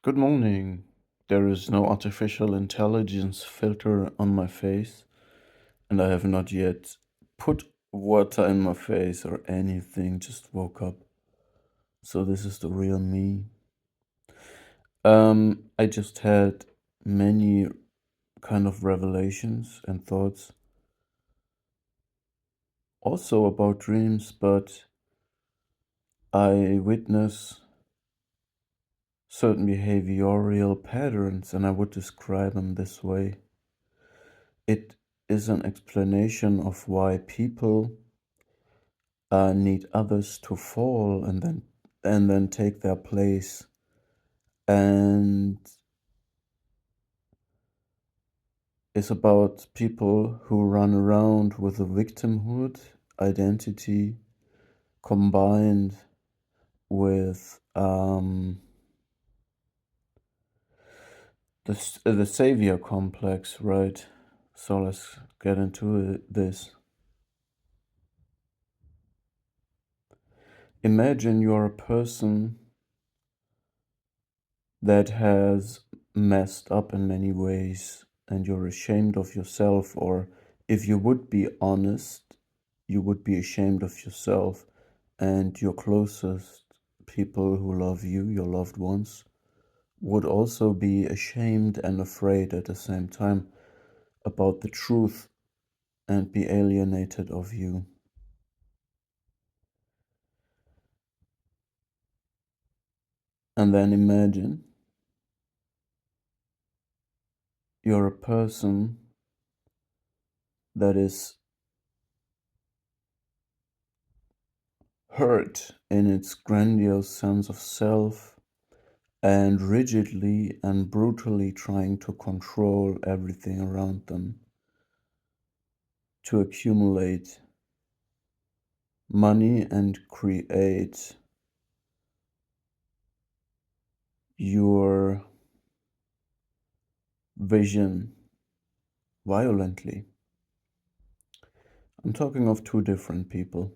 Good morning. There is no artificial intelligence filter on my face, and I have not yet put water in my face or anything, just woke up. So this is the real me. I just had many kind of revelations and thoughts also about dreams, but I witness certain behavioral patterns and I would describe them this way. It is an explanation of why people need others to fall and then take their place, and it's about people who run around with a victimhood identity combined with the savior complex, right? So let's get into this. Imagine you're a person that has messed up in many ways and you're ashamed of yourself, or if you would be honest, you would be ashamed of yourself, and your closest people who love you, your loved ones, would also be ashamed and afraid at the same time about the truth and be alienated of you. And then imagine you're a person that is hurt in its grandiose sense of self and rigidly and brutally trying to control everything around them, to accumulate money and create your vision violently. I'm talking of two different people.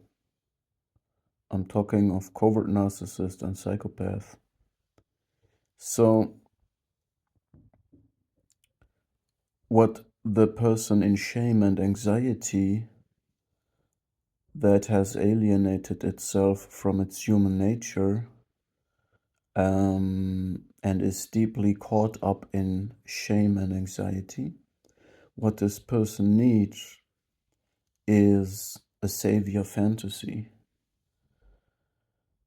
I'm talking of covert narcissist and psychopath. So, what the person in shame and anxiety that has alienated itself from its human nature and is deeply caught up in shame and anxiety, what this person needs is a savior fantasy.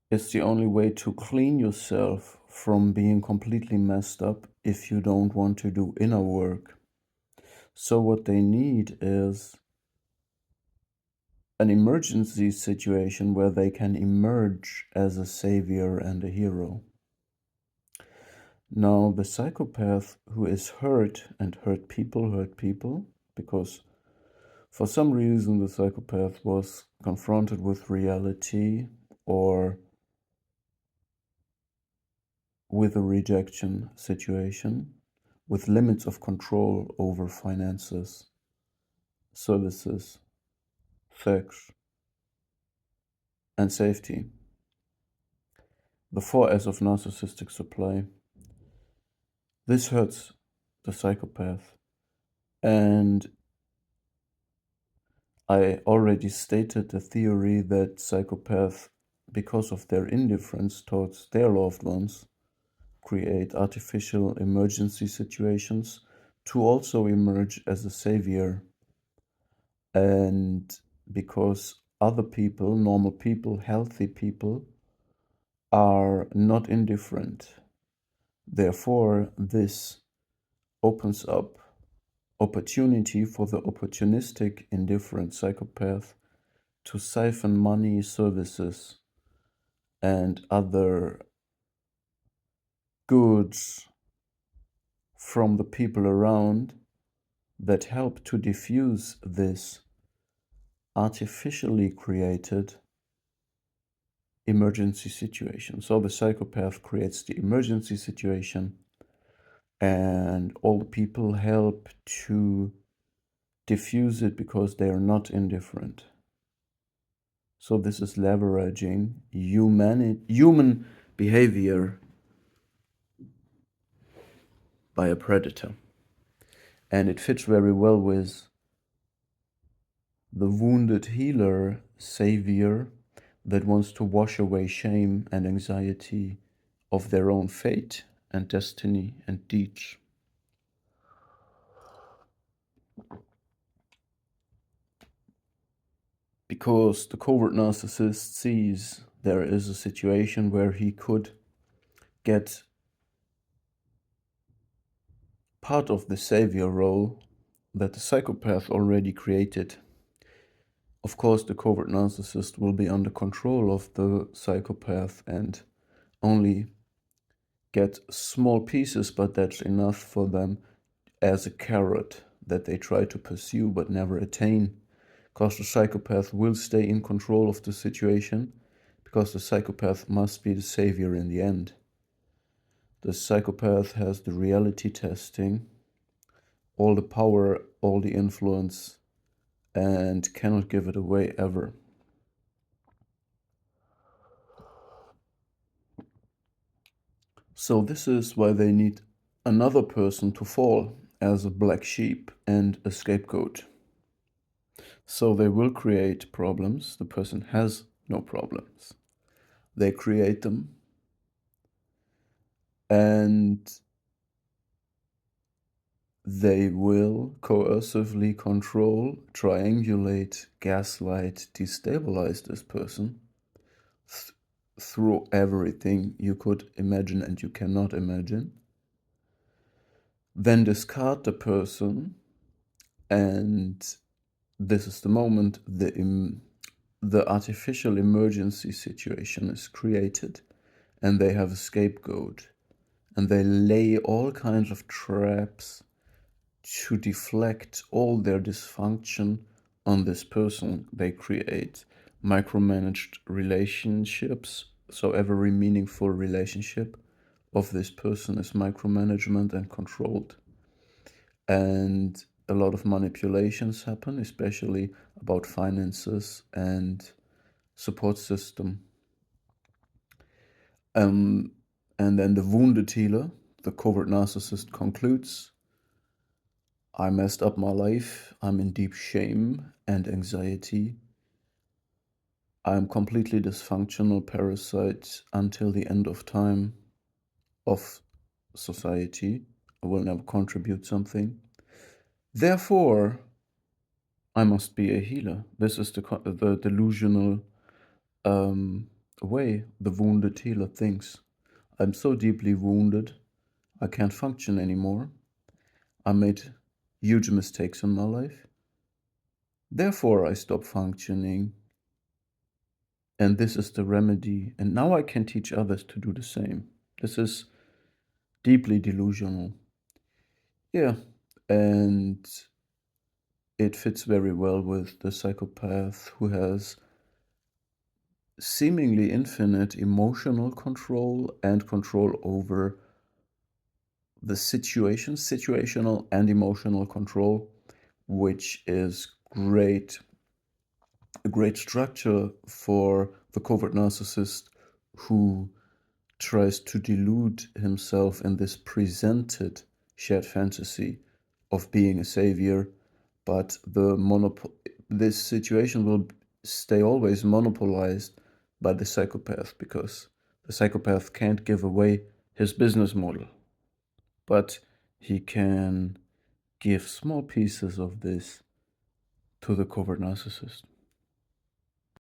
It's the only way to clean yourself from being completely messed up if you don't want to do inner work. So what they need is an emergency situation where they can emerge as a savior and a hero. Now, the psychopath who is hurt, and hurt people, because for some reason the psychopath was confronted with reality or with a rejection situation, with limits of control over finances, services, sex, and safety. The 4S of narcissistic supply. This hurts the psychopath. And I already stated the theory that psychopaths, because of their indifference towards their loved ones, create artificial emergency situations to also emerge as a savior. And because other people, normal people, healthy people, are not indifferent, therefore this opens up opportunity for the opportunistic, indifferent psychopath to siphon money, services, and other goods from the people around that help to diffuse this artificially created emergency situation. So the psychopath creates the emergency situation, and all the people help to diffuse it because they are not indifferent. So this is leveraging human behavior by a predator. And it fits very well with the wounded healer savior that wants to wash away shame and anxiety of their own fate and destiny and deeds. Because the covert narcissist sees there is a situation where he could get part of the savior role that the psychopath already created. Of course, the covert narcissist will be under control of the psychopath and only get small pieces, but that's enough for them as a carrot that they try to pursue but never attain. Because the psychopath will stay in control of the situation, because the psychopath must be the savior in the end. The psychopath has the reality testing, all the power, all the influence, and cannot give it away ever. So this is why they need another person to fall as a black sheep and a scapegoat. So they will create problems. The person has no problems. They create them. And they will coercively control, triangulate, gaslight, destabilize this person through everything you could imagine and you cannot imagine. Then discard the person, and this is the moment the artificial emergency situation is created, and they have a scapegoat, and they lay all kinds of traps to deflect all their dysfunction on this person. They create micromanaged relationships, so every meaningful relationship of this person is micromanagement and controlled. And a lot of manipulations happen, especially about finances and support system. And then the wounded healer, the covert narcissist, concludes, I messed up my life. I'm in deep shame and anxiety. I'm completely dysfunctional parasite until the end of time of society. I will never contribute something. Therefore, I must be a healer. This is the delusional way the wounded healer thinks. I'm so deeply wounded, I can't function anymore. I made huge mistakes in my life. Therefore, I stop functioning. And this is the remedy. And now I can teach others to do the same. This is deeply delusional. Yeah. And it fits very well with the psychopath who has seemingly infinite emotional control and control over the situation, situational and emotional control, which is a great structure for the covert narcissist who tries to delude himself in this presented shared fantasy of being a savior, but this situation will stay always monopolized by the psychopath, because the psychopath can't give away his business model, but he can give small pieces of this to the covert narcissist.